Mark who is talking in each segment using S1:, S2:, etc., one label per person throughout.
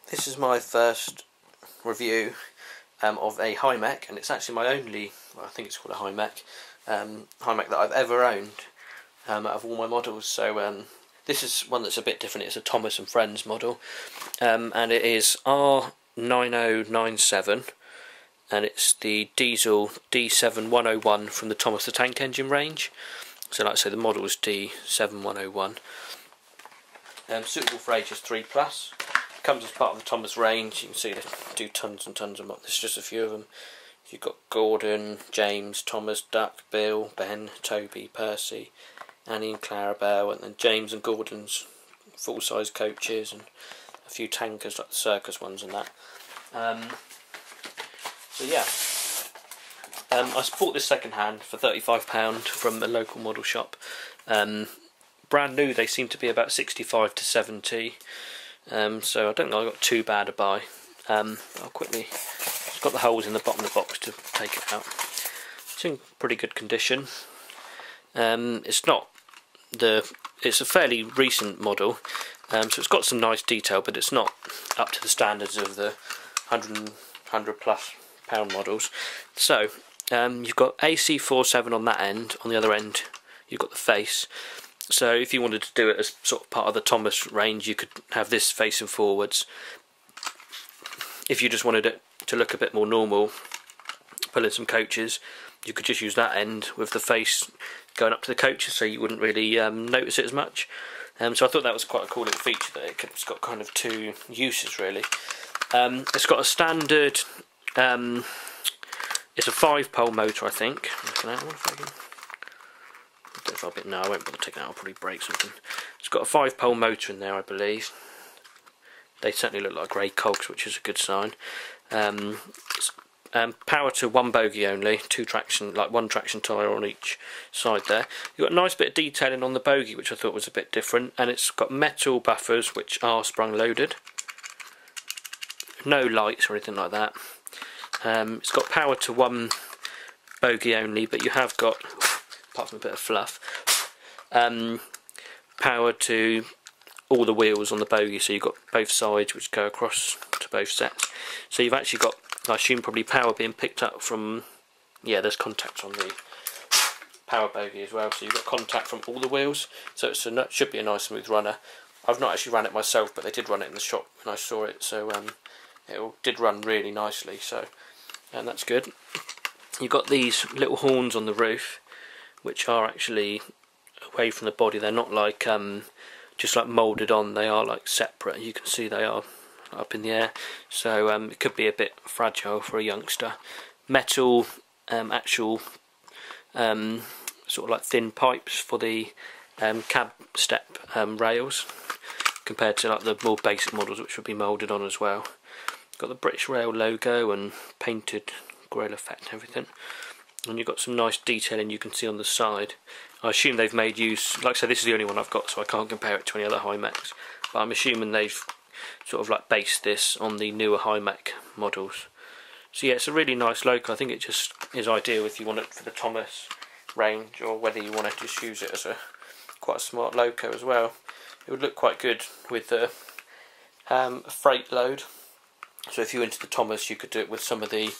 S1: This is my first review of a Hymek, and it's actually my only, well, I think it's called a Hymek, Hymek that I've ever owned out of all my models. So this is one that's a bit different. It's a Thomas and Friends model, and it is R9097, and it's the diesel D7101 from the Thomas the Tank Engine range. So like I say, the model is D7101. Suitable for ages 3+. Comes as part of the Thomas range. You can see they do tons and tons of them. There's just a few of them. You've got Gordon, James, Thomas, Duck, Bill, Ben, Toby, Percy, Annie and Clarabelle, and then James and Gordon's full-size coaches, and a few tankers like the circus ones and that. So yeah, I bought this second hand for £35 from a local model shop. Brand new, they seem to be about 65 to 70. So I don't think I got too bad a buy. I'll quickly, it's got the holes in the bottom of the box to take it out. It's in pretty good condition. It's a fairly recent model, so it's got some nice detail, but it's not up to the standards of the 100 plus pound models. So you've got AC47 on that end. On the other end you've got the face. So if you wanted to do it as sort of part of the Thomas range, you could have this facing forwards. If you just wanted it to look a bit more normal, pulling some coaches, you could just use that end with the face going up to the coaches, so you wouldn't really notice it as much. So I thought that was quite a cool little feature, that it's got kind of two uses really. It's got a standard, it's a 5-pole motor, I think. No, I won't bother taking that, I'll probably break something. It's got a 5-pole motor in there, I believe. They certainly look like grey cogs, which is a good sign. Power to one bogie only, one traction tyre on each side there. You've got a nice bit of detailing on the bogie, which I thought was a bit different, and it's got metal buffers which are sprung loaded. No lights or anything like that. It's got power to one bogie only, but you have got, apart from a bit of fluff, power to all the wheels on the bogie, so you've got both sides which go across to both sets. So you've actually got, I assume, probably power being picked up from, yeah, there's contacts on the power bogie as well, so you've got contact from all the wheels, so it should be a nice smooth runner. I've not actually run it myself, but they did run it in the shop when I saw it, so it did run really nicely, so, and that's good. You've got these little horns on the roof, which are actually away from the body. They're not like just like moulded on, they are like separate. You can see they are up in the air, so it could be a bit fragile for a youngster. Metal actual sort of like thin pipes for the cab step rails, compared to like the more basic models which would be moulded on as well. Got the British Rail logo and painted grill effect and everything, and you've got some nice detailing you can see on the side. I assume they've made use, like I said, this is the only one I've got, so I can't compare it to any other Hymeks, but I'm assuming they've sort of like based this on the newer Hymek models. So yeah, it's a really nice loco. I think it just is ideal if you want it for the Thomas range, or whether you want to just use it as quite a smart loco as well. It would look quite good with the freight load. So if you're into the Thomas, you could do it with some of the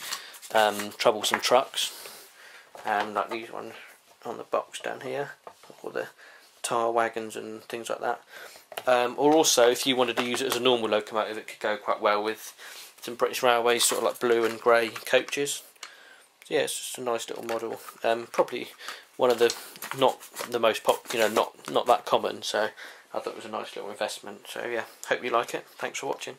S1: troublesome trucks, like these ones on the box down here, or the tire wagons and things like that. Or also, if you wanted to use it as a normal locomotive, it could go quite well with some British Railways, sort of like blue and grey coaches. So yeah, it's just a nice little model. Probably one of the not that common. So I thought it was a nice little investment. So yeah, hope you like it. Thanks for watching.